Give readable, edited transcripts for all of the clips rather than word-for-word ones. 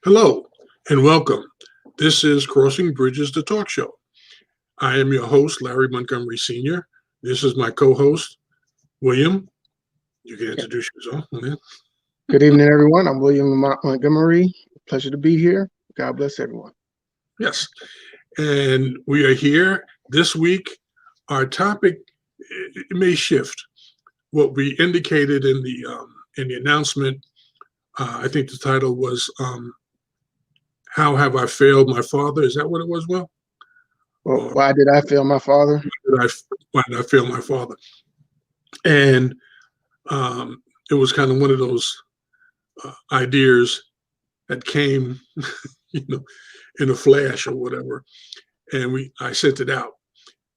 Hello and welcome. This is Crossing Bridges, the talk show. I am your host, Larry Montgomery Sr. This is my co host, William. You can Yeah. introduce yourself, man. Good evening, everyone. I'm William Montgomery. Pleasure to be here. God bless everyone. Yes. And we are here this week. Our topic it may shift. What we indicated in the announcement, I think the title was "How Have I Failed My Father?" Is that what it was? Well, Well, or why did I fail my father? did I, why did I fail my father? And it was kind of one of those ideas that came, you know, in a flash or whatever. And I sent it out.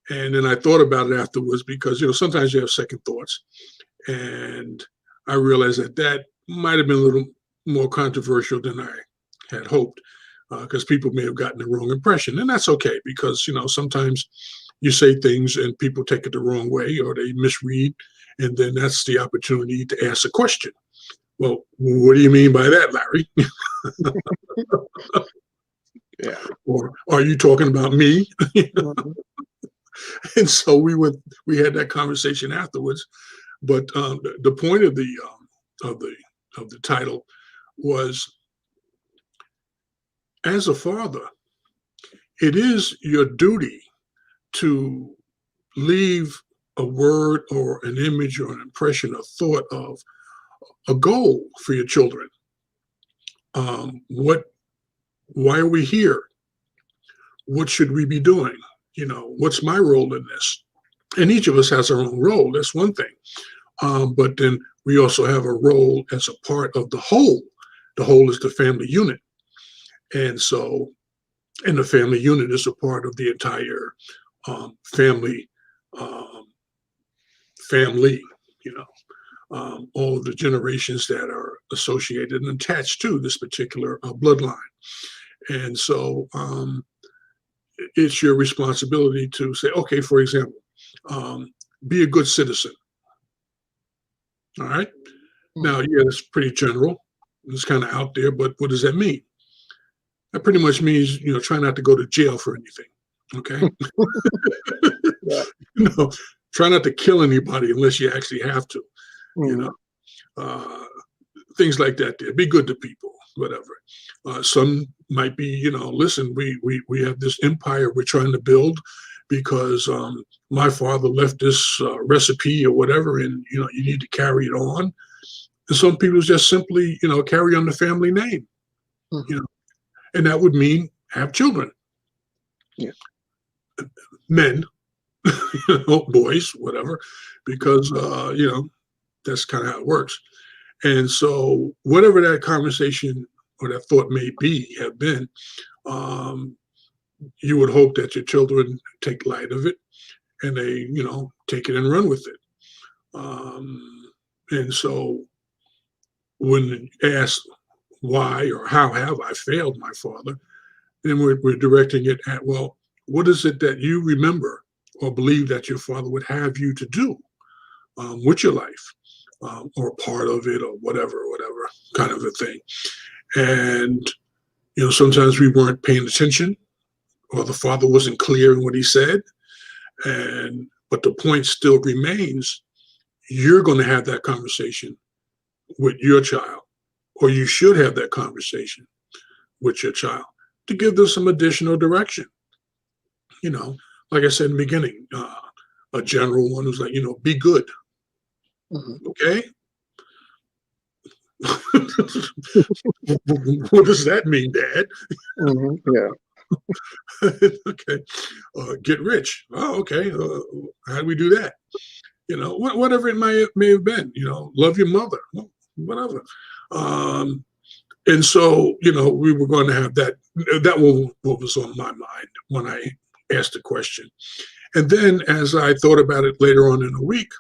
And then I thought about it afterwards because, sometimes you have second thoughts. And I realized that might have been a little more controversial than I had hoped because people may have gotten the wrong impression. And that's okay because, sometimes you say things and people take it the wrong way or they misread. And then that's the opportunity to ask a question. Well, what do you mean by that, Larry? Yeah. Or are you talking about me? Mhm. And so we had that conversation afterwards. But the point of of the the title was, as a father, it is your duty to leave a word or an image or an impression, a thought of a goal for your children. What? Why are we here? What should we be doing? What's my role in this? And each of us has our own role. That's one thing. But then we also have a role as a part of the whole. The whole is the family unit. And so, and the family unit is a part of the entire family, um, family, you know, all of the generations that are associated and attached to this particular bloodline. And so it's your responsibility to say, okay, for example, um, be a good citizen. All right. Now, Mhm. yeah, that's pretty general. It's kind of out there, but what does that mean? That pretty much means, try not to go to jail for anything. Okay. Yeah. you know, Try not to kill anybody unless you actually have to, you know, Mhm. uh, things like that. There, be good to people, whatever. Some might be, listen, we have this empire we're trying to build because my father left this recipe or whatever, and you need to carry it on. And some people just simply, carry on the family name, you Mhm. know, and that would mean have children, Yeah. men, boys, whatever, because that's kind of how it works. And so, whatever that conversation or that thought may be, have been, um, you would hope that your children take light of it and they, take it and run with it. And so, when asked why or how have I failed my father, then we're directing it at, well, what is it that you remember or believe that your father would have you to do with your life, or part of it, or whatever kind of a thing. And sometimes we weren't paying attention, or the father wasn't clear in what he said, and but the point still remains: you're going to have that conversation with your child, or you should have that conversation with your child to give them some additional direction. You know, like I said in the beginning, a general one who's like, be good, Mhm. okay? What does that mean, Dad? Mhm. Yeah. Okay, get rich. Oh, okay. How do we do that? Whatever it may have been. Love your mother. Well, whatever. Um, and so, we were going to have that. That was what was on my mind when I asked the question. And then, as I thought about it later on in the week,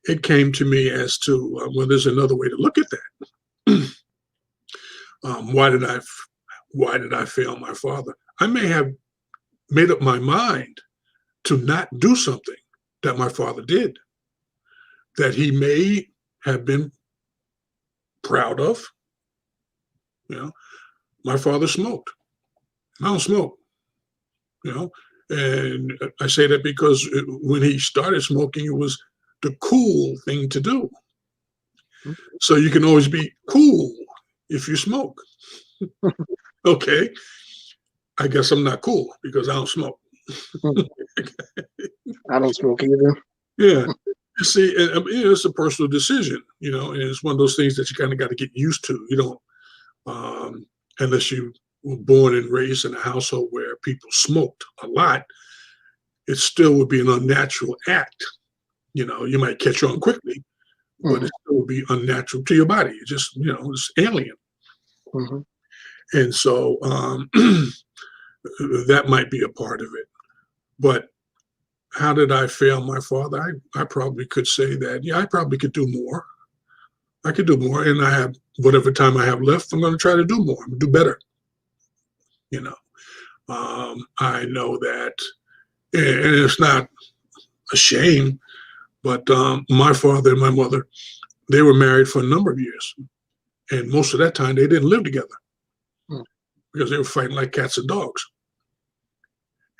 it came to me as to, well, there's another way to look at that. Why did I fail my father? I may have made up my mind to not do something that my father did, that he may have been proud of, You know, my father smoked. I don't smoke. You know, and I say that because when he started smoking, it was the cool thing to do. So you can always be cool if you smoke. Okay, I guess I'm not cool because I don't smoke. I don't smoke either. Yeah. You see, and, it's a personal decision, and it's one of those things that you kind of got to get used to. You don't, unless you were born and raised in a household where people smoked a lot, it still would be an unnatural act. You might catch on quickly, but it still would be unnatural to your body. It just, it's alien. Mm-hmm. And so that might be a part of it. But how did I fail my father? I probably could say that, yeah, I probably could do more. I could do more. And I have whatever time I have left, I'm going to try to do more, do better. I know that, and it's not a shame, but my father and my mother, they were married for a number of years. And most of that time, they didn't live together because they were fighting like cats and dogs.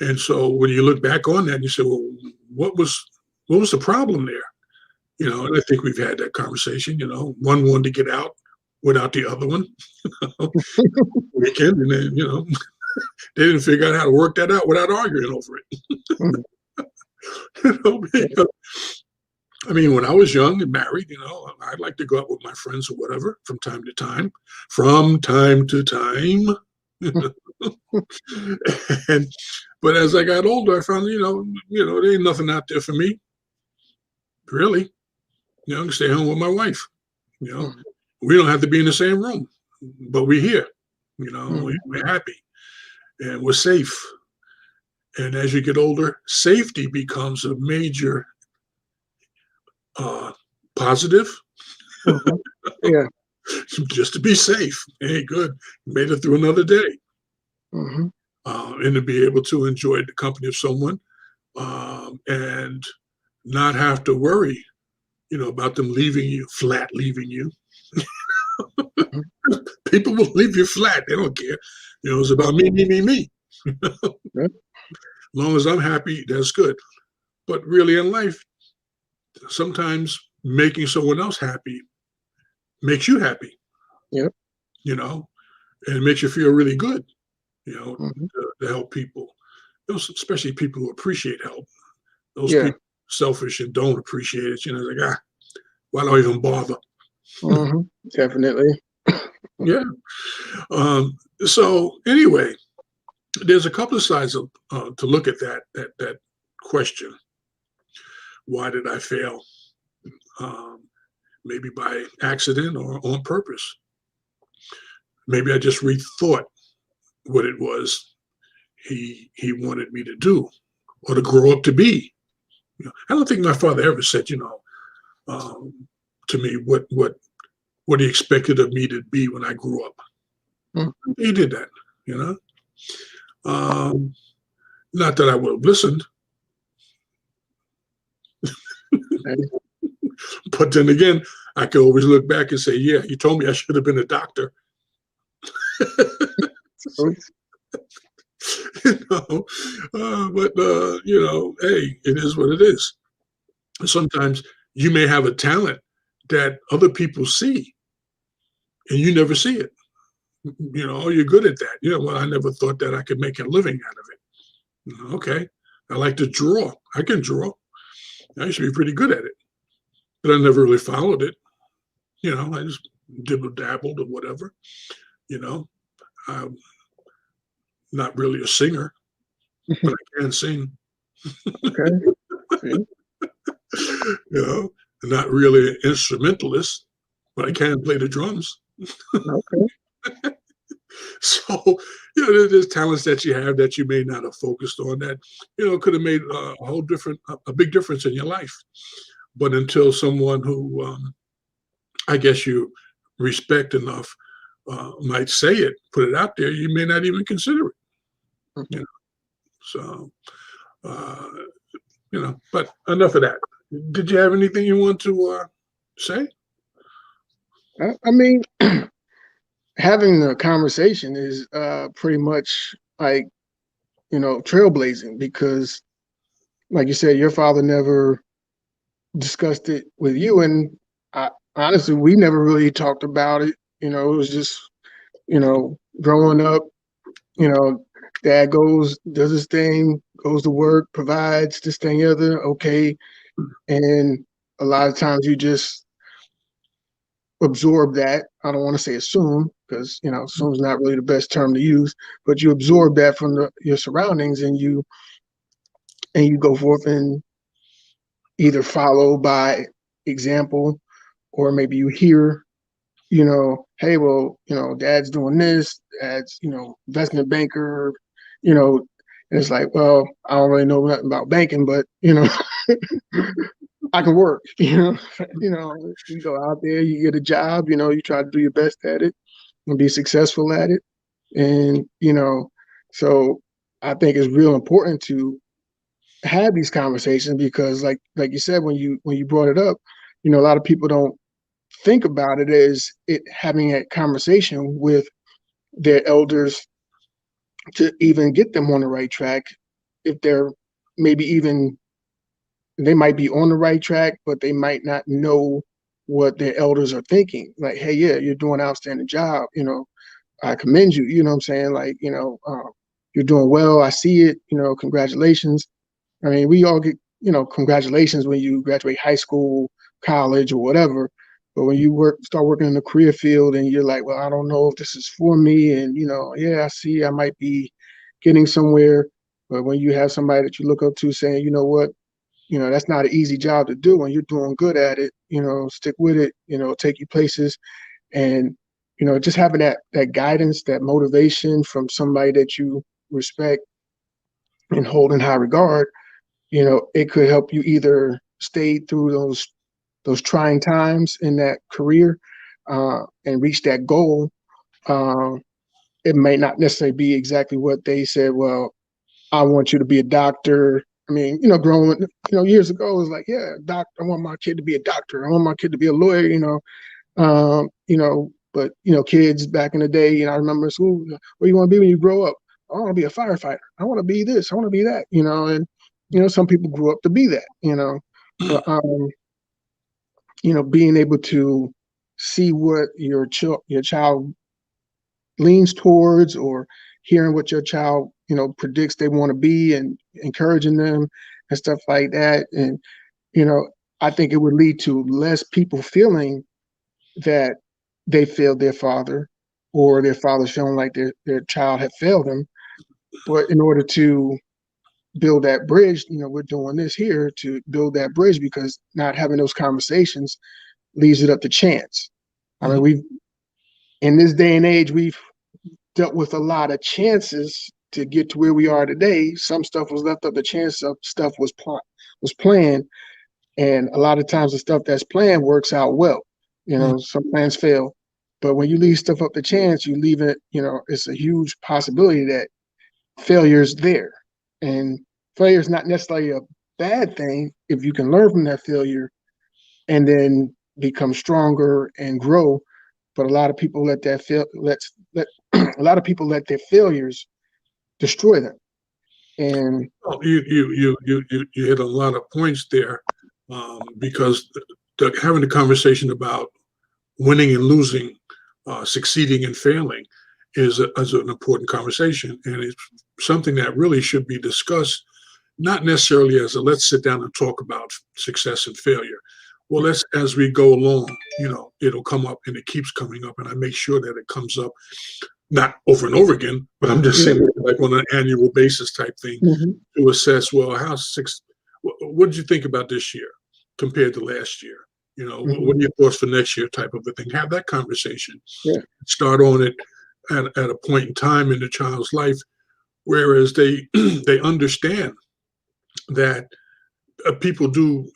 And so when you look back on that, you say, well, what was the problem there? And I think we've had that conversation. One wanted to get out without the other one. Weekend, and then they didn't figure out how to work that out without arguing over it. Because, I mean, when I was young and married, I'd like to go out with my friends or whatever from time to time. But as I got older, I found, there ain't nothing out there for me, really. I can stay home with my wife. We don't have to be in the same room, but we're here. We're happy and we're safe. And as you get older, safety becomes a major positive. Yeah. Just to be safe. Hey, good. Made it through another day. And to be able to enjoy the company of someone and not have to worry, about them leaving you. People will leave you flat. They don't care. It's about me. As long as I'm happy, that's good. But really in life, sometimes making someone else happy makes you happy. Yep. And it makes you feel really good, to help people. Especially people who appreciate help. Those people selfish and don't appreciate it. Like, why do I even bother? Definitely. Yeah. So anyway, there's a couple of sides to look at that question. Why did I fail? Maybe by accident or on purpose. Maybe I just rethought what it was he wanted me to do or to grow up to be. I don't think my father ever said, to me what he expected of me to be when I grew up. He did that, not that I would have listened. But then again, I could always look back and say, yeah, he told me I should have been a doctor. But hey, it is what it is. Sometimes you may have a talent that other people see and you never see it. You're good at that. Well, I never thought that I could make a living out of it. Okay. I like to draw. I can draw. I should be pretty good at it. But I never really followed it. I just dibble-dabbled or whatever. I'm not really a singer, but I can sing. Okay. Not really an instrumentalist, but I can play the drums. Okay. So, there's talents that you have that you may not have focused on that, could have made a big difference in your life. But until someone who I guess you respect enough might say it, put it out there, you may not even consider it. So, but enough of that. Did you have anything you want to say? I mean, having the conversation is pretty much like, trailblazing, because like you said, your father never discussed it with you. And honestly, we never really talked about it. It was just, growing up, you know, dad goes, does his thing, goes to work, provides this thing, the other, okay. And a lot of times you just absorb that. I don't want to say assume, because assume is not really the best term to use, but you absorb that from your surroundings, and you go forth and either follow by example, or maybe you hear, hey, well, dad's doing this, dad's, investment banker, and it's like, well, I don't really know nothing about banking, but I can work, you go out there, you get a job, you try to do your best at it and be successful at it. And, so I think it's real important to have these conversations, because like you said, when you brought it up, a lot of people don't think about it as it having a conversation with their elders to even get them on the right track. If they're maybe even, they might be on the right track, but they might not know what their elders are thinking. Like, hey, yeah, you're doing an outstanding job. I commend you. You know what I'm saying? Like, you're doing well. I see it. Congratulations. I mean, we all get, congratulations when you graduate high school, college, or whatever. But when you start working in the career field, and you're like, well, I don't know if this is for me. And, yeah, I see I might be getting somewhere. But when you have somebody that you look up to saying, you know what, that's not an easy job to do, and you're doing good at it, stick with it, take you places. And, just having that guidance, that motivation from somebody that you respect and hold in high regard, it could help you either stay through those trying times in that career, and reach that goal. Uh, it may not necessarily be exactly what they said. Well, I want you to be a doctor. I mean, growing, years ago, it was like, yeah, I want my kid to be a doctor. I want my kid to be a lawyer. But kids back in the day, I remember in school, what do you want to be when you grow up? I want to be a firefighter. I want to be this. I want to be that. And some people grew up to be that. But being able to see what your child leans towards, or hearing what your child predicts they want to be, and encouraging them and stuff like that. And I think it would lead to less people feeling that they failed their father, or their father feeling like their child had failed them. But in order to build that bridge, we're doing this here to build that bridge, because not having those conversations leaves it up to chance. I mean, we've, in this day and age, we've dealt with a lot of chances to get to where we are today. Some stuff was left up to chance, some stuff was planned. And a lot of times the stuff that's planned works out well. Some plans fail. But when you leave stuff up to chance, you leave it, it's a huge possibility that failure's there. And failure is not necessarily a bad thing if you can learn from that failure and then become stronger and grow. But a lot of people let a lot of people let their failures destroy them. And Well, you hit a lot of points there, because having a conversation about winning and losing, succeeding and failing, is an important conversation, and it's something that really should be discussed, not necessarily as a let's sit down and talk about success and failure. Well, let's, as we go along, it'll come up, and it keeps coming up, and I make sure that it comes up, not over and over again, but I'm just saying, like on an annual basis type thing, to assess, well, what did you think about this year compared to last year? What are your thoughts for next year, type of a thing? Have that conversation. Yeah. Start on it at a point in time in the child's life, whereas they they understand that people do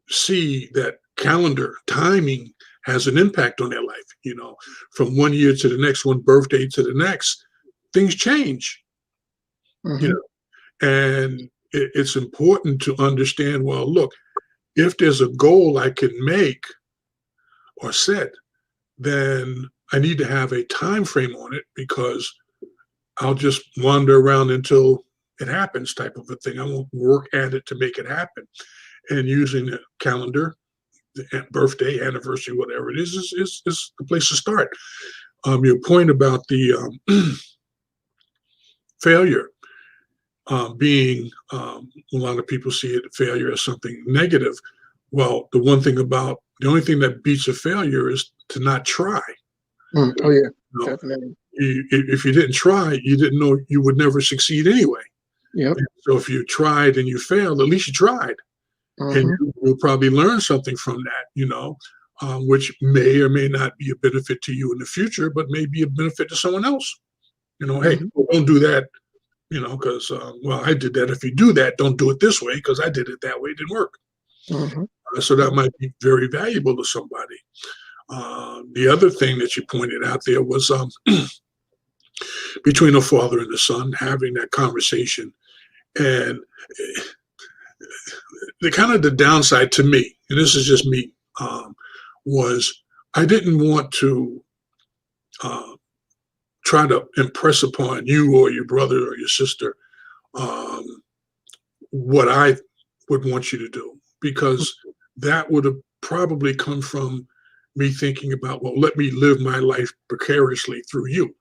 see that calendar timing has an impact on their life. From one year to the next, one birthday to the next, things change. And it's important to understand, well, look, if there's a goal I can make or set, then I need to have a time frame on it because I'll just wander around until it happens type of a thing. I won't work at it to make it happen. And using a calendar, birthday, anniversary, whatever it is the place to start. Your point about the failure being, a lot of people see it, failure as something negative. Well, the only thing that beats a failure is to not try. Oh yeah, You know, definitely. if you didn't try, you didn't know you would never succeed anyway. Yep. And so if you tried and you failed, at least you tried. And Hmm. you'll probably learn something from that, which may or may not be a benefit to you in the future, but may be a benefit to someone else. Hey, Hmm. well, don't do that, because, well, I did that. If you do that, don't do it this way because I did it that way. It didn't work. Hmm. So that might be very valuable to somebody. The other thing that you pointed out there was between a father and a son having that conversation. And the downside to me, and this is just me, was I didn't want to uh, try to impress upon you or your brother or your sister um, what I would want you to do, because that would have probably come from me thinking about, well, let me live my life precariously through you.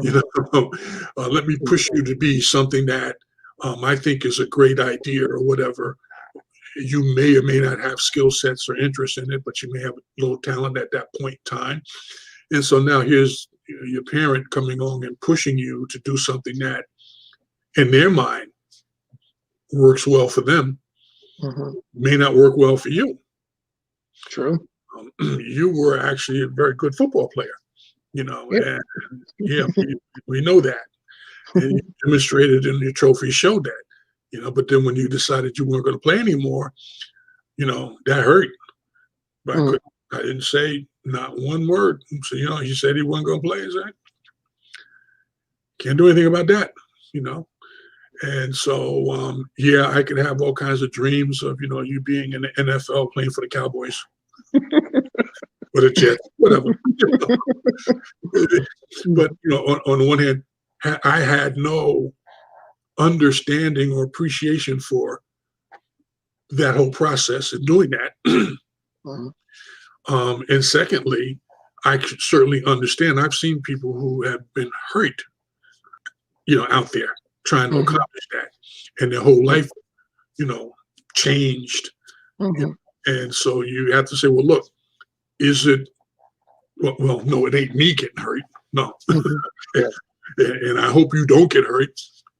You Hmm. know, let me push you to be something that I think is a great idea or whatever. You may or may not have skill sets or interest in it, but you may have a little talent at that point in time. And so now here's your parent coming along and pushing you to do something that, in their mind, works well for them, Hmm. may not work well for you. True. You were actually a very good football player, Yep. and yeah, we know that. And you demonstrated and your trophy showed that, but then when you decided you weren't going to play anymore, that hurt. But Mm. I didn't say not one word. So, he said he wasn't going to play. I said, can't do anything about that, you know. And so, yeah, I could have all kinds of dreams of, you being in the NFL playing for the Cowboys or the Jets, whatever. But, on the one hand, I had no understanding or appreciation for that whole process and doing that. Mhm. And secondly, I could certainly understand. I've seen people who have been hurt, out there trying to Mhm. accomplish that, and their whole life, you know, changed. you Mhm. And so you have to say, well, look, is it? Well, no, it ain't me getting hurt. No, Mhm. Yeah. and I hope you don't get hurt.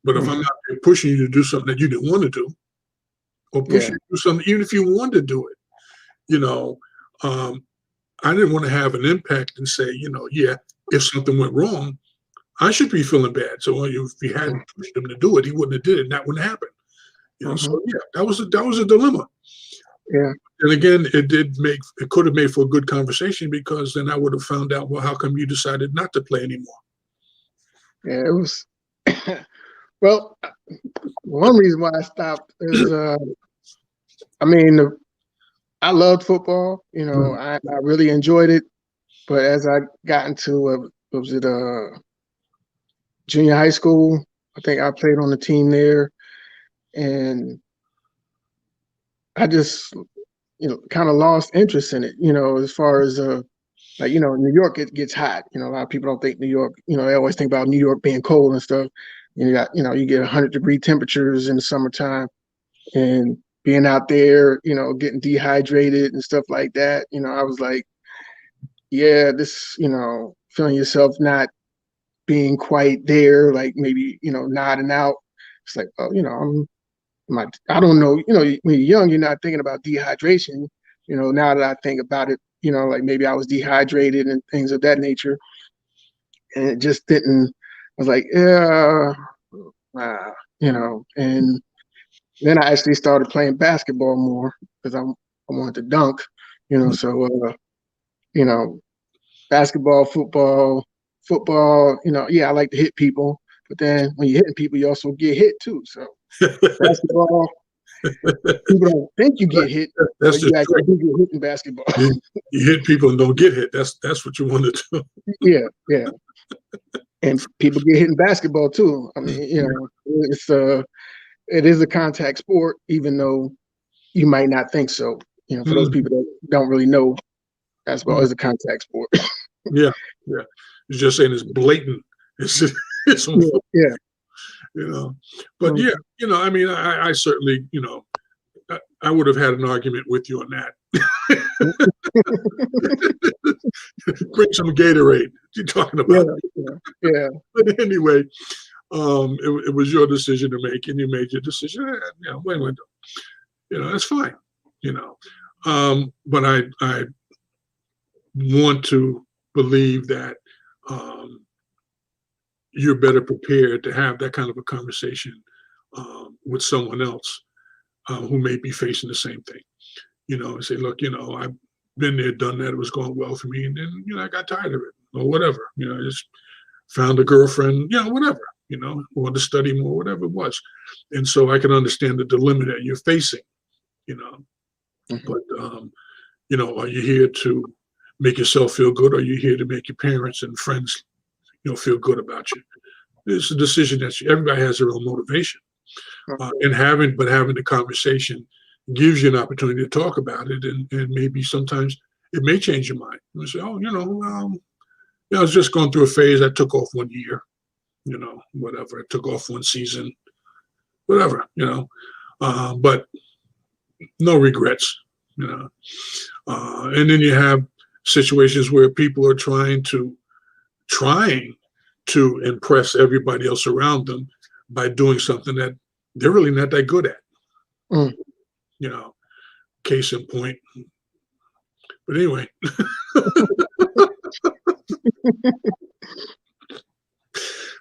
But if I'm Mhm. out there pushing you to do something that you didn't want to do, or Yeah. pushing you to do something, even if you wanted to do it, you know, um, I didn't want to have an impact and say, yeah, if something went wrong, I should be feeling bad. So if he hadn't pushed him to do it, he wouldn't have did it, and that wouldn't happen. Mhm. So yeah, that was a dilemma. Yeah. And again, it could have made for a good conversation because then I would have found out, well, how come you decided not to play anymore? Yeah. It was. Well, one reason why I stopped is, I mean, I loved football. Mm. I really enjoyed it. But as I got into, was it junior high school? I think I played on the team there, and I just, kind of lost interest in it. As far as like, New York, it gets hot. A lot of people don't think New York. They always think about New York being cold and stuff. And you get 100-degree temperatures in the summertime, and being out there, getting dehydrated and stuff like that. I was like, yeah, this, feeling yourself not being quite there, like maybe, nodding out. It's like, oh, I don't know, when you're young, you're not thinking about dehydration. Now that I think about it, like maybe I was dehydrated and things of that nature. And it just didn't, I was like, yeah, and then I actually started playing basketball more because I wanted to dunk, so, you know, basketball, football, yeah, I like to hit people, but then when you're hitting people, you also get hit too. So basketball, People don't think you get hit, That's but you the actually trick. do get hit in basketball. You hit people and don't get hit. That's what you want to do. Yeah, yeah. And people get hit in basketball too. I mean, it is a contact sport, even though you might not think so. For those people that don't really know, basketball is a contact sport. Yeah, yeah. It's just saying it's blatant. It's Yeah. But yeah, I mean, I certainly, I would have had an argument with you on that. Bring some Gatorade. What are you talking about? Yeah. But anyway, it was your decision to make, and you made your decision. That's fine. But I want to believe that you're better prepared to have that kind of a conversation with someone else who may be facing the same thing. And say, look, I've been there, done that. It was going well for me, and then I got tired of it, or whatever. I just found a girlfriend, whatever. Wanted to study more, whatever it was, and so I can understand the dilemma that you're facing. But are you here to make yourself feel good, or are you here to make your parents and friends, feel good about you? It's a decision that everybody has their own motivation, and having the conversation gives you an opportunity to talk about it, and maybe sometimes it may change your mind. You say, I was just going through a phase. I took off 1 year, whatever. I took off 1 season, whatever, but no regrets, and then you have situations where people are trying to impress everybody else around them by doing something that they're really not that good at. Case in point. But anyway,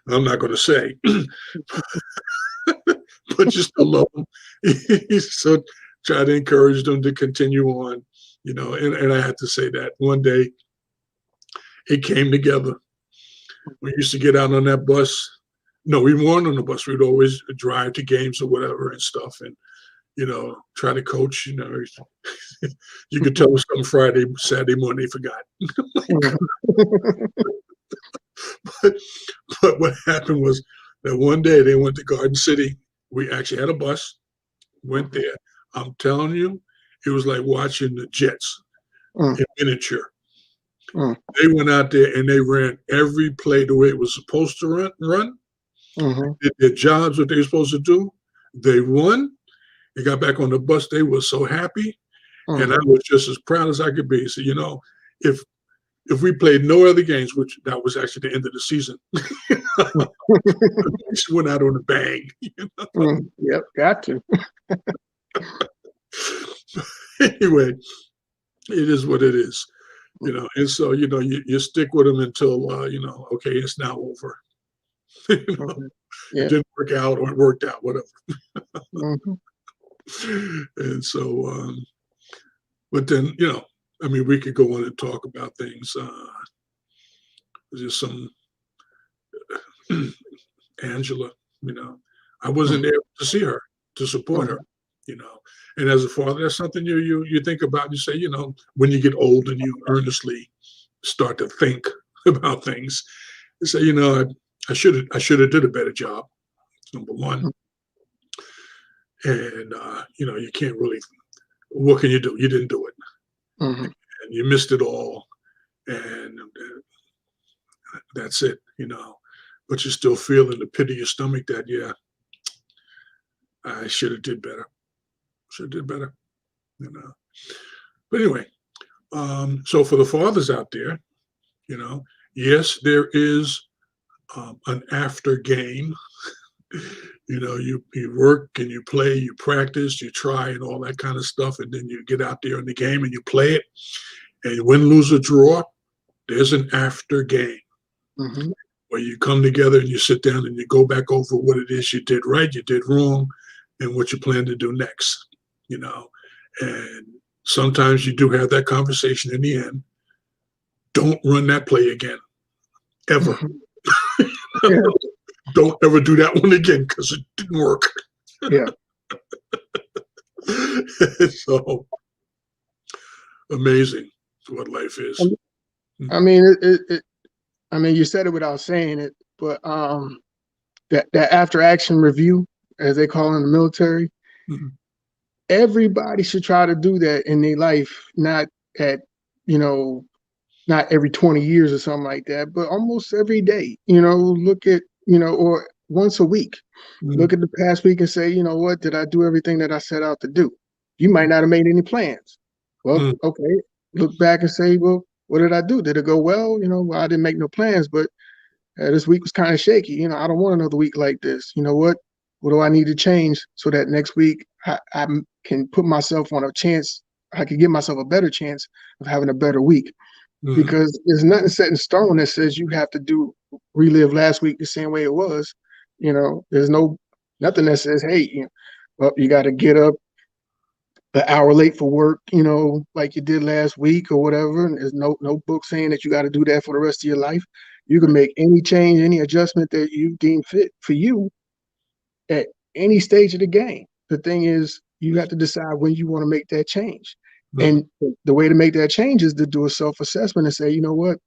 I'm not going to say, but just alone. So try to encourage them to continue on, and I had to say that one day it came together. We used to get out on that bus. No, we weren't on the bus. We'd always drive to games or whatever and stuff. And, try to coach, you could tell us something Friday, Saturday morning, they forgot. But what happened was that one day they went to Garden City. We actually had a bus, went there. I'm telling you, it was like watching the Jets in miniature. They went out there and they ran every play the way it was supposed to run. Did their jobs, what they were supposed to do. They won. They got back on the bus. They were so happy. And I was just as proud as I could be. So, if we played no other games, which that was actually the end of the season, we just went out on a bang. Yep, got to. Anyway, it is what it is, and so, you stick with them until, okay, it's now over. It didn't work out or it worked out, whatever. And so, but then, we could go on and talk about things. Just some Angela, I wasn't there to see her, to support her, and as a father, that's something you think about. You say, when you get old and you earnestly start to think about things, you say, I should have did a better job. Number one. And, you can't really, what can you do? You didn't do it. And you missed it all. And that's it, but you still feel in the pit of your stomach that, yeah, I should have did better. But anyway, so for the fathers out there, yes, there is an after game. You work and you play, you practice, you try and all that kind of stuff. And then you get out there in the game and you play it, and you win, lose, or draw. There's an after game where you come together and you sit down and you go back over what it is you did right, you did wrong, and what you plan to do next, and sometimes you do have that conversation in the end. Don't run that play again, ever. Don't ever do that one again, because it didn't work. Yeah. So amazing what life is. I mean, I mean, you said it without saying it, but that after action review, as they call it in the military, Mhm. everybody should try to do that in their life, not at, you know, not every 20 years or something like that, but almost every day, look at, or once a week, look Mhm. at the past week and say, you know what, did I do everything that I set out to do? You might not have made any plans. Well, Mhm. okay, look back and say, well, what did I do? Did it go well? Well, I didn't make no plans, but this week was kind of shaky. I don't want another week like this. You know what? What do I need to change so that next week I can put myself on a chance? I can give myself a better chance of having a better week, Mhm. because there's nothing set in stone that says you have to relive last week the same way it was. There's nothing that says, hey, well, you got to get up an hour late for work, like you did last week or whatever. And there's no book saying that you got to do that for the rest of your life. You can Right. make any change, any adjustment that you deem fit for you at any stage of the game. The thing is, you have to decide when you want to make that change. Mhm. And the way to make that change is to do a self-assessment and say, you know what,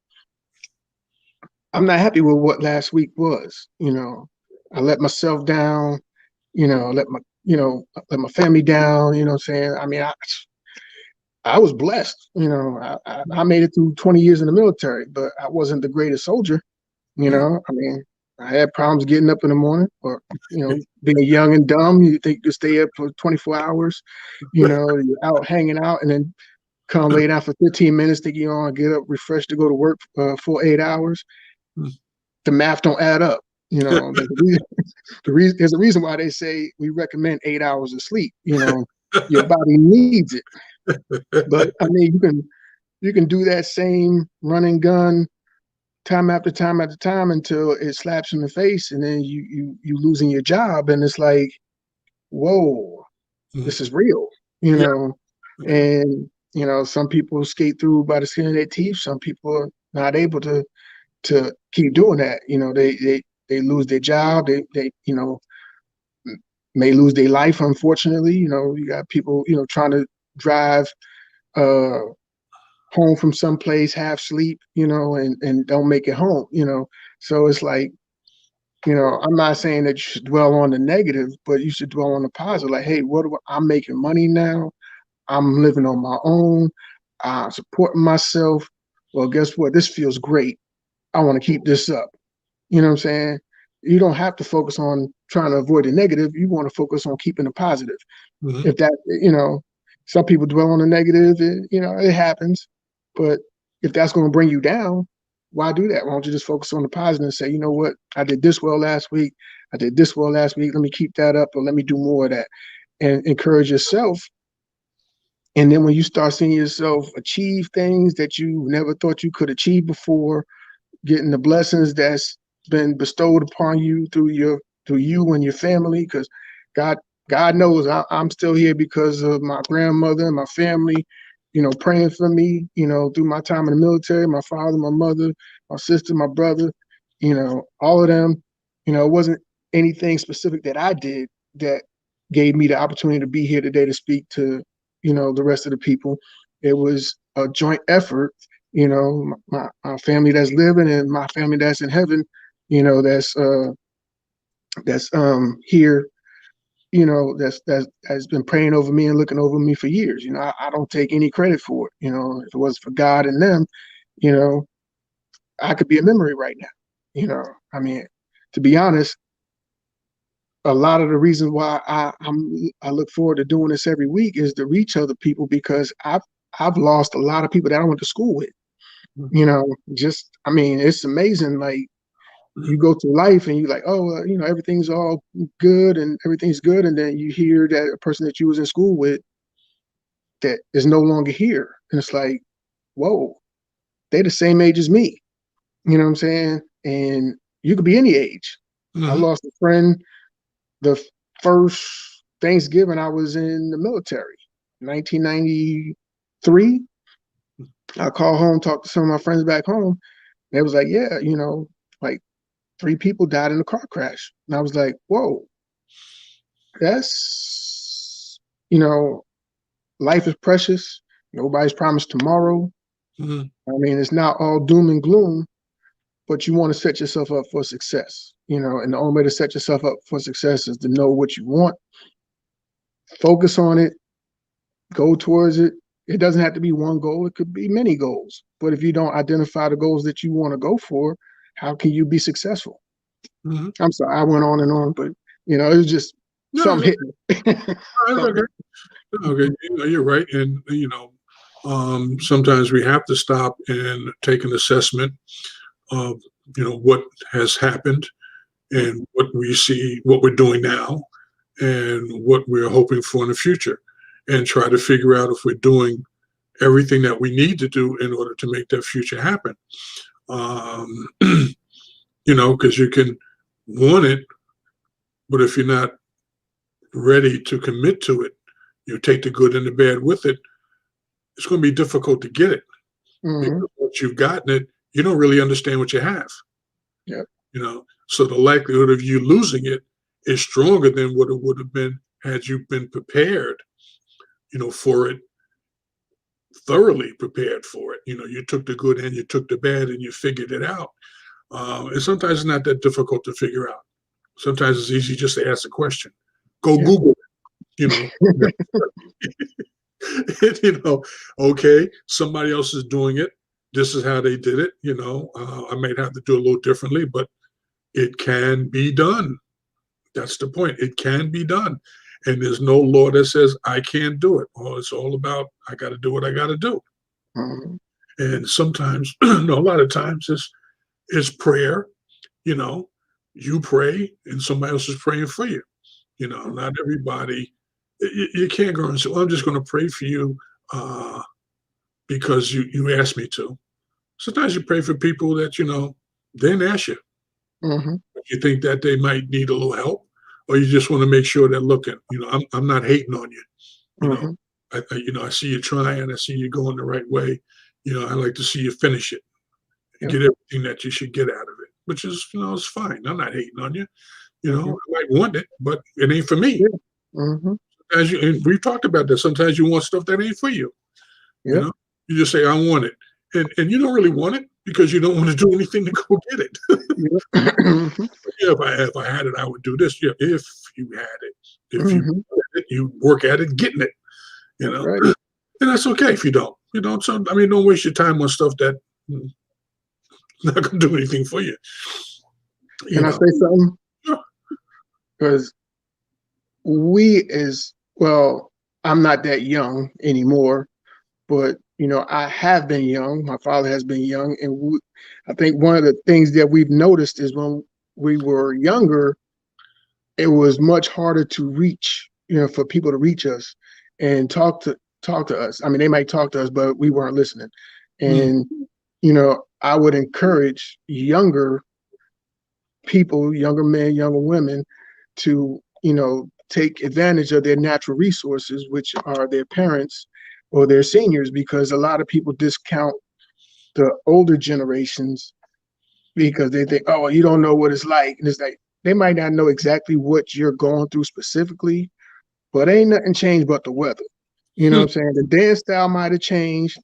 I'm not happy with what last week was. I let myself down, let my family down, what I'm saying? I mean, I was blessed. I made it through 20 years in the military, but I wasn't the greatest soldier. Mhm. I mean, I had problems getting up in the morning, or being young and dumb. You think you could stay up for 24 hours, you're out hanging out, and then come lay down for 15 minutes, think you're on, get up refreshed to go to work for 8 hours. The math don't add up. There's a reason why they say we recommend 8 hours of sleep. Your body needs it. But I mean, you can do that same run and gun time after time after time until it slaps you in the face, and then you losing your job, and it's like, whoa, Mhm. this is real. you Yeah. know Yeah. and some people skate through by the skin of their teeth. Some people are not able to keep doing that. They lose their job. They may lose their life, unfortunately. You got people trying to drive uh home from someplace half sleep, and don't make it home. So it's like, I'm not saying that you should dwell on the negative, but you should dwell on the positive. Like, hey, I'm making money now. I'm living on my own. I'm supporting myself. Well, guess what? This feels great. I want to keep this up. You know what I'm saying? You don't have to focus on trying to avoid the negative. You want to focus on keeping the positive. Mhm. If that, some people dwell on the negative, it happens. But if that's going to bring you down, why do that? Why don't you just focus on the positive and say, you know what, I did this well last week. I did this well last week. Let me keep that up, or let me do more of that, and encourage yourself. And then when you start seeing yourself achieve things that you never thought you could achieve before, getting the blessings that's been bestowed upon you through you and your family, because God God knows I'm still here because of my grandmother and my family, praying for me, through my time in the military, my father, my mother, my sister, my brother, all of them. It wasn't anything specific that I did that gave me the opportunity to be here today to speak to, the rest of the people. It was a joint effort. My family that's living and my family that's in heaven, that's here, that's has been praying over me and looking over me for years. I don't take any credit for it. If it was for God and them, you know, I could be a memory right now. I mean, to be honest, a lot of the reason why I look forward to doing this every week is to reach other people, because I've lost a lot of people that I went to school with. Just, I mean, it's amazing. Like, you go through life and you're like, oh, everything's all good and everything's good. And then you hear that a person that you was in school with that is no longer here. And it's like, whoa, they're the same age as me. You know what I'm saying? And you could be any age. I Mhm. lost a friend the first Thanksgiving I was in the military, 1993. I called home, talked to some of my friends back home. They was like, yeah, like 3 people died in a car crash. And I was like, whoa, that's you know, life is precious. Nobody's promised tomorrow. Mhm. I mean, it's not all doom and gloom, but you want to set yourself up for success, and the only way to set yourself up for success is to know what you want, focus on it, go towards it. It doesn't have to be one goal. It could be many goals. But if you don't identify the goals that you want to go for, how can you be successful? Mhm. I'm sorry, I went on and on, but it was just No, something hit me. it's Something. okay. Okay, you're right, and sometimes we have to stop and take an assessment of what has happened and what we see, what we're doing now, and what we're hoping for in the future, and try to figure out if we're doing everything that we need to do in order to make that future happen. Um, because you can want it, but if you're not ready to commit to it, you take the good and the bad with it. It's going to be difficult to get it Hmm. because once you've gotten it, you don't really understand what you have. Yep. So the likelihood of you losing it is stronger than what it would have been had you been prepared, for it, thoroughly prepared for it. You took the good and you took the bad and you figured it out. And sometimes it's not that difficult to figure out. Sometimes it's easy just to ask a question. Go Yep. Google it, okay, somebody else is doing it. This is how they did it. I might have to do a little differently, but it can be done. That's the point. It can be done. And there's no law that says I can't do it. Well, it's all about I got to do what I got to do. Hmm. And sometimes, no, a lot of times it's prayer. You know, you pray and somebody else is praying for you. Not everybody. You can't go and say, "Well, I'm just going to pray for you because you asked me to." Sometimes you pray for people that they didn't ask you. Hmm. You think that they might need a little help, or you just want to make sure they're looking. I'm not hating on you. You know, Hmm. I see you trying. I see you going the right way. I like to see you finish it and Yep. get everything that you should get out of it, which is, it's fine. I'm not hating on you. Hmm. I might want it, but it ain't for me. Yeah. Hmm. And we've talked about that. Sometimes you want stuff that ain't for you. You Yep. know, you just say, "I want it," and you don't really want it because you don't want to do anything to go get it. Yep. Hmm. Yeah, if I had it, I would do this. Yeah, if you had it, if you Hmm. had it, you work at it, getting it. You That's know, right. and that's okay if you don't. You don't. So I mean, don't waste your time on stuff that not gonna do anything for you. You Can I know. say something? Sure. Because we as well, I'm not that young anymore, but I have been young. My father has been young, and I think one of the things that we've noticed is when we were younger, it was much harder to reach, for people to reach us and talk to us. I mean, they might talk to us, but we weren't listening. Mm, And I would encourage younger people, younger men, younger women, to take advantage of their natural resources, which are their parents or their seniors, because a lot of people discount the older generations because they think, oh, you don't know what it's like. And it's like they might not know exactly what you're going through specifically, but ain't nothing changed but the weather. You know what mm, I'm saying? The dance style might have changed,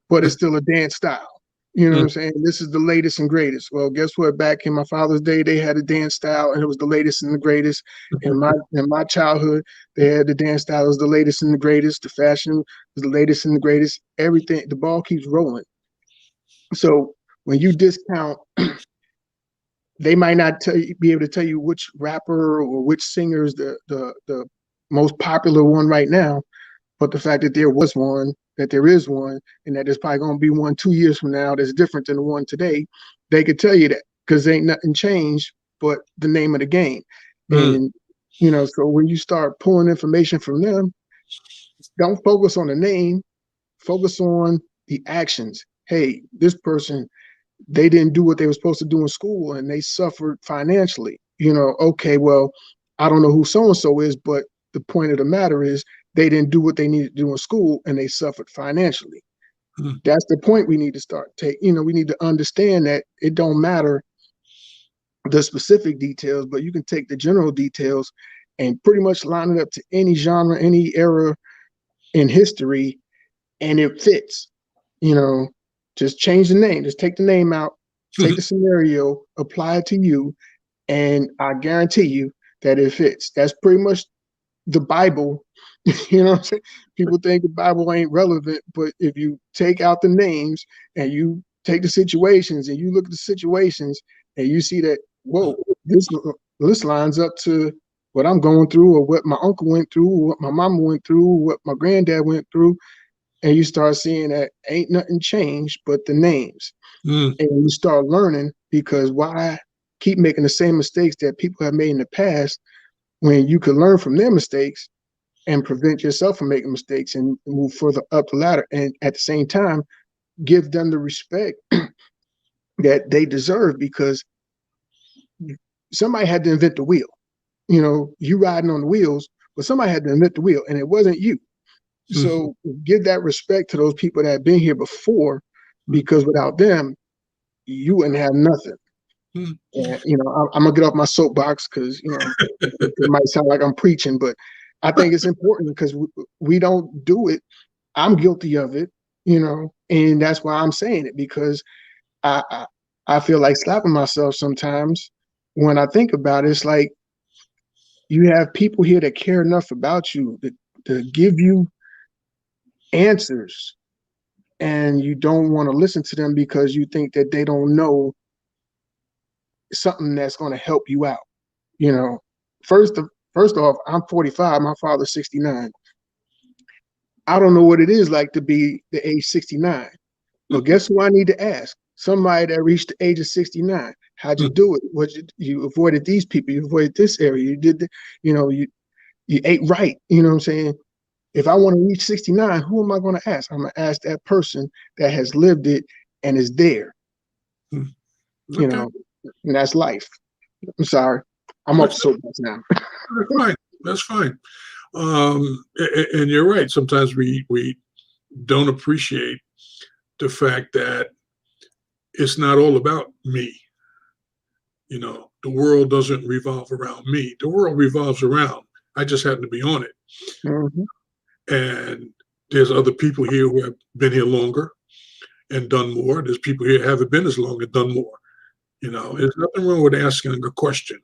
but it's still a dance style. You know what mm, I'm saying? This is the latest and greatest. Well, guess what? Back in my father's day, they had a dance style, and it was the latest and the greatest. In my childhood, they had the dance style was the latest and the greatest. The fashion was the latest and the greatest. Everything, the ball keeps rolling. So when you discount, they might not be able to tell you which rapper or which singer is the most popular one right now. But the fact that there was one, that there is one, and that there's probably going to be one 2 years from now that's different than the one today, they could tell you that because ain't nothing changed but the name of the game. mm, And, so when you start pulling information from them, don't focus on the name, focus on the actions. Hey, this person, they didn't do what they were supposed to do in school and they suffered financially. Okay, well, I don't know who so and so is, but the point of the matter is they didn't do what they needed to do in school and they suffered financially. mm, That's the point we need to start we need to understand that it don't matter the specific details, but you can take the general details and pretty much line it up to any genre, any era in history, and it fits. You know, just change the name, just take the name out, take the scenario, apply it to you, and I guarantee you that it fits. That's pretty much the Bible. You know what I'm saying? People think the Bible ain't relevant, but if you take out the names and you take the situations and you look at the situations and you see that, whoa, this lines up to what I'm going through, or what my uncle went through, or what my mama went through, or what my granddad went through, and you start seeing that ain't nothing changed but the names. And you start learning, because why keep making the same mistakes that people have made in the past when you could learn from their mistakes and prevent yourself from making mistakes and move further up the ladder, and at the same time give them the respect that they deserve, because somebody had to invent the wheel. You know, you riding on the wheels, but somebody had to invent the wheel, and it wasn't you. So give that respect to those people that have been here before, because without them, you wouldn't have nothing. And, you know, I'm gonna get off my soapbox, because, you know, it might sound like I'm preaching, but I think it's important, because we don't do it. I'm guilty of it, you know, and that's why I'm saying it, because I feel like slapping myself sometimes when I think about it. It's like, you have people here that care enough about you to give you answers, and you don't want to listen to them because you think that they don't know something that's going to help you out. You know, first off, I'm 45, my father's 69. I don't know what it is like to be the age 69. Well, guess who I need to ask? Somebody that reached the age of 69. How'd you do it? What you avoided these people, you avoided this area, you did you know, you ate right. You know what I'm saying? If I want to reach 69, who am I going to ask? I'm going to ask that person that has lived it and is there. You know, and that's life. I'm sorry. I'm off the soapbox now. That's fine. That's fine. And you're right. Sometimes we don't appreciate the fact that it's not all about me. You know, the world doesn't revolve around me. The world revolves around. I just happen to be on it. And there's other people here who have been here longer and done more. There's people here who haven't been as long and done more. You know, there's nothing wrong with asking a question.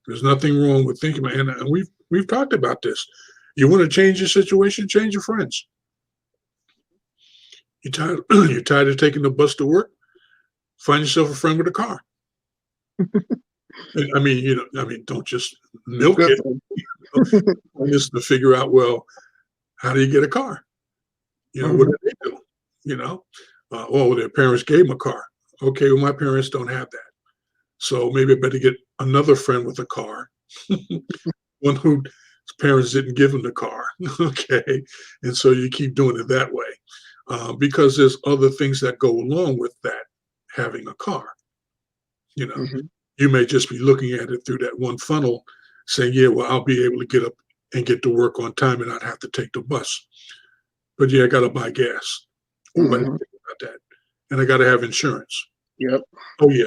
There's nothing wrong with thinking about it. And we've talked about this. You want to change your situation, change your friends. You're tired of taking the bus to work? Find yourself a friend with a car. I mean, you know, don't just milk it. Just to figure out, well, how do you get a car? You know, what do they do? You know, their parents gave them a car. Okay, well, my parents don't have that. So maybe I better get another friend with a car, one whose parents didn't give them the car. Okay, and so you keep doing it that way, because there's other things that go along with that, having a car. You know, you may just be looking at it through that one funnel, saying, yeah, well, I'll be able to get up and get to work on time and not have to take the bus. But yeah, I got to buy gas. Oh, I didn't think about that. And I got to have insurance. Yep. Oh, yeah.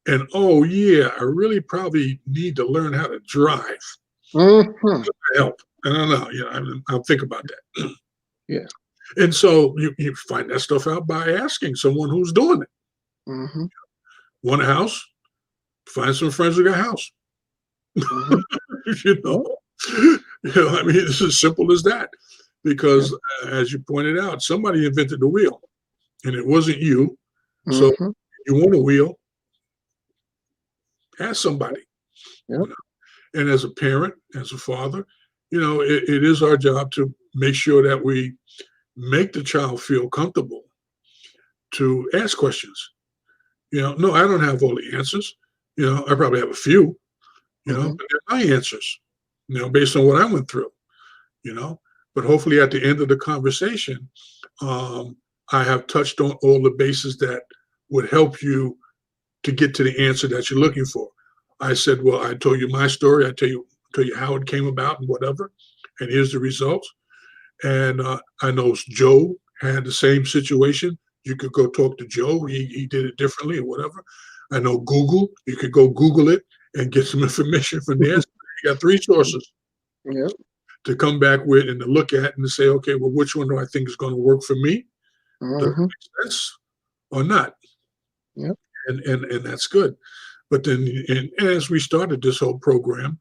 And oh, yeah, I really probably need to learn how to drive. Help. I don't know. You know, I'll think about that. Yeah. And so you find that stuff out by asking someone who's doing it. Want a house? Find some friends who got a house. You know, I mean, it's as simple as that. Because as you pointed out, somebody invented the wheel, and it wasn't you. So you want a wheel? Ask somebody. You know? And as a parent, as a father, you know, it is our job to make sure that we make the child feel comfortable to ask questions. You know, no, I don't have all the answers. You know, I probably have a few, you know, but they're my answers, you know, based on what I went through, you know. But hopefully at the end of the conversation, I have touched on all the bases that would help you to get to the answer that you're looking for. I said, well, I told you my story. I tell you how it came about and whatever, and here's the results. And I know Joe had the same situation. You could go talk to Joe. He did it differently or whatever. I know Google. You could go Google it and get some information from there. So you got 3 sources. Yep. to come back with and to look at and to say, okay, well, which one do I think is going to work for me? Does it Hmm. make sense or not? Yep. And that's good. But then, and as we started this whole program,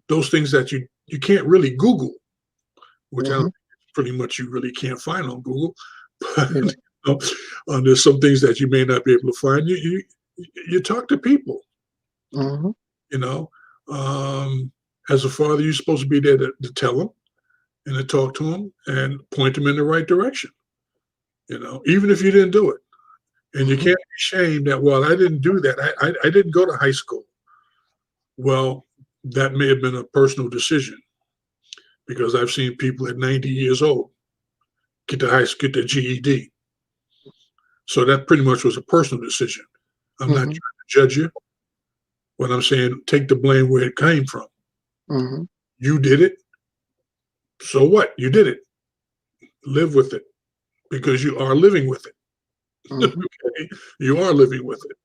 those things that you can't really Google, which I Hmm. don't pretty much you really can't find on Google, but Yeah. know, there's some things that you may not be able to find. You talk to people, Hmm. you know. Um, as a father, you're supposed to be there to tell them and to talk to them and point them in the right direction. Even if you didn't do it, and you Hmm. can't be ashamed that, well, I didn't do that. I didn't go to high school. Well, that may have been a personal decision because I've seen people at 90 years old get their GED. So that pretty much was a personal decision. I'm not trying Hmm. to judge you. What I'm saying, take the blame where it came from. Hmm. You did it. So what? You did it. Live with it because you are living with it. Hmm. Okay? You are living with it.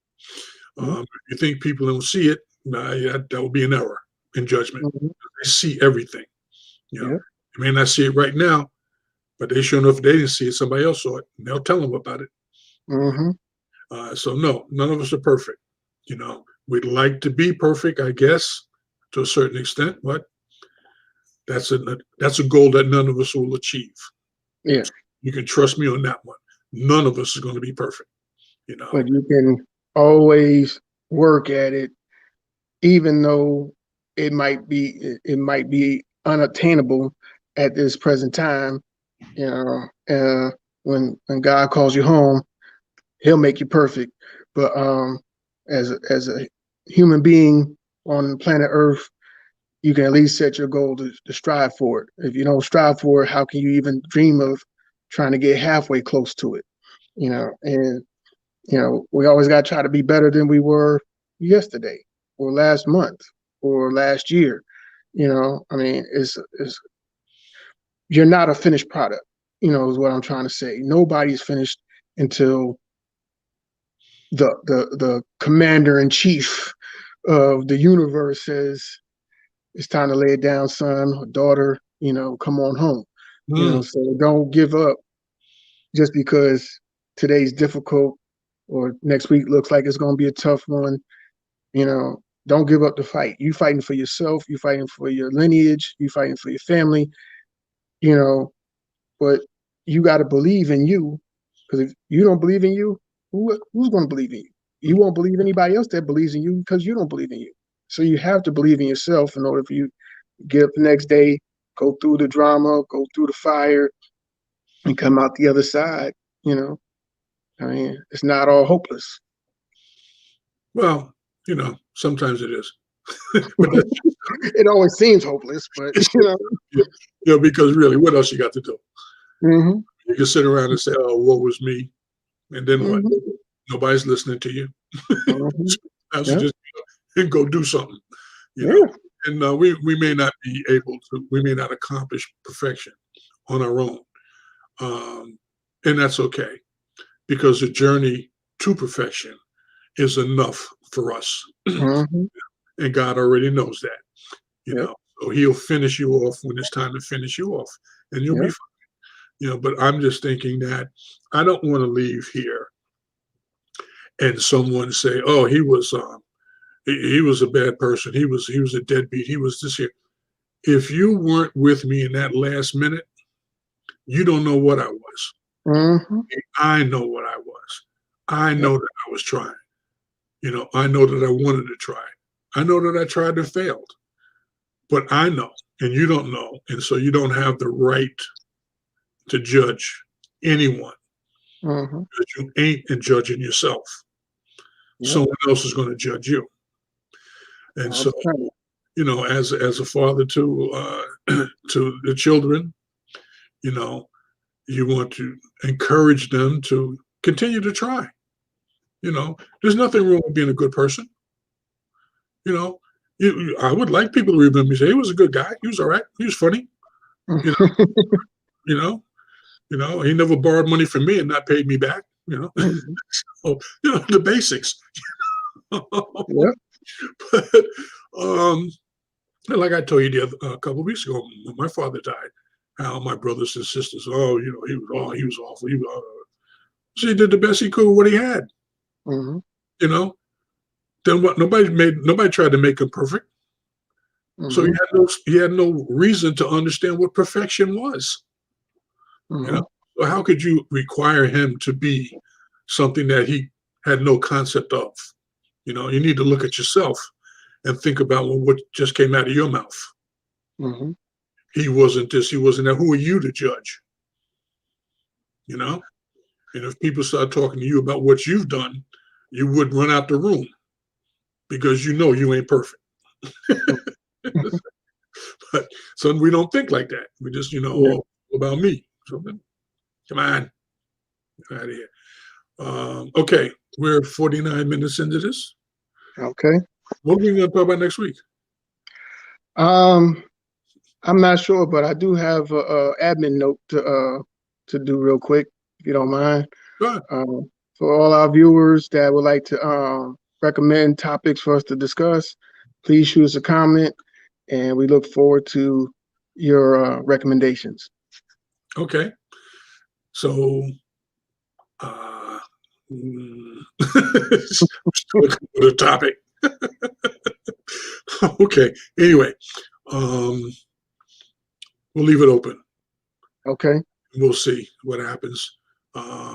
Yep. If you think people don't see it, nah, yeah, that would be an error in judgment. Hmm. They see everything. Yep. You may not see it right now, but they sure enough, if they didn't see it, somebody else saw it, and they'll tell them about it. Hmm. So no, none of us are perfect. We'd like to be perfect, I guess, to a certain extent, but that's a goal that none of us will achieve. Yeah. You can trust me on that one. None of us is going to be perfect. You know. But you can always work at it, even though it might be unattainable at this present time. You know, when God calls you home, He'll make you perfect. But as a human being on planet Earth, you can at least set your goal to strive for it. If you don't strive for it, how can you even dream of trying to get halfway close to it? And we always got to try to be better than we were yesterday or last month or last year. I mean, it's you're not a finished product, is what I'm trying to say. Nobody's finished until the commander in chief of the universe says it's time to lay it down, son or daughter, come on home. Mm. So don't give up just because today's difficult or next week looks like it's going to be a tough one. Don't give up the fight. You fighting for yourself, you fighting for your lineage, you fighting for your family, you know, but you got to believe in you, because if you don't believe in you, who's going to believe in you? You won't believe anybody else that believes in you because you don't believe in you. So you have to believe in yourself in order for you to get up the next day, go through the drama, go through the fire, and come out the other side. You know, I mean, it's not all hopeless. Well, sometimes it is, but that's It always seems hopeless, but it's, yeah, because really, what else you got to do? hmm You can sit around and say, "Oh, woe was me," and then what? hmm Nobody's listening to you. hmm I should yeah, just go do something, you know. yeah, And we may not be able to, we may not accomplish perfection on our own, um, and that's okay because the journey to perfection is enough for us, hmm and God already knows that, you yep, know. So He'll finish you off when it's time to finish you off, and you'll be yep, fine. But I'm just thinking that I don't want to leave here and someone say, "Oh, he was a bad person. He was a deadbeat. He was this here." If you weren't with me in that last minute, you don't know what I was. hmm I know what I was. I yep, know that I was trying. I know that I wanted to try. I know that I tried and failed. But I know, and you don't know, and so you don't have the right to judge anyone hmm because you ain't in judging yourself. yep, Someone else is going to judge you. And all so, the time. as a father to to the children, you know, you want to encourage them to continue to try. There's nothing wrong with being a good person. You know, I would like people to remember me say he was a good guy. He was all right. He was funny. You know, you know, he never borrowed money from me and not paid me back. Mhm. So, the basics. Yep. But um, And like I told you a couple of weeks ago, when my father died, how my brothers and sisters, oh, he was awful. So he did the best he could with what he had, Hmm. you know. Then what? Nobody tried to make him perfect. So Hmm. he had no reason to understand what perfection was. You Hmm. know, so how could you require him to be something that he had no concept of? You need to look at yourself and think about what just came out of your mouth. Hmm. He wasn't this, he wasn't that. Who are you to judge? You know, and if people start talking to you about what you've done, you would run out the room because you ain't perfect. But so we don't think like that. We just, Yeah. oh, about me. So come on, get out of here. Okay, we're 49 minutes into this. Okay. What are we going to talk about next week? Um, I'm not sure, but I do have a admin note to do real quick, if you don't mind. Go ahead. For all our viewers that would like to recommend topics for us to discuss, please shoot us a comment, and we look forward to your recommendations. Okay. So, still looking for the topic. Okay. Anyway, um, we'll leave it open. Okay. We'll see what happens.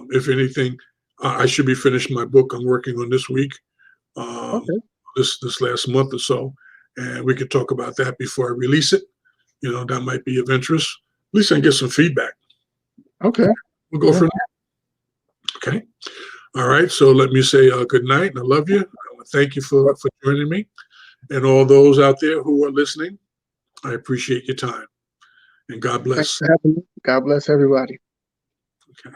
If anything, I should be finishing my book I'm working on this week, um, Okay. this last month or so, and we could talk about that before I release it. That might be of interest. At least I can get some feedback. Okay. We'll go Yeah. from there. Okay. All right. So let me say good night, and I love you. I want to thank you for joining me, and all those out there who are listening. I appreciate your time, and God Thanks bless. for having me. God bless everybody. Okay.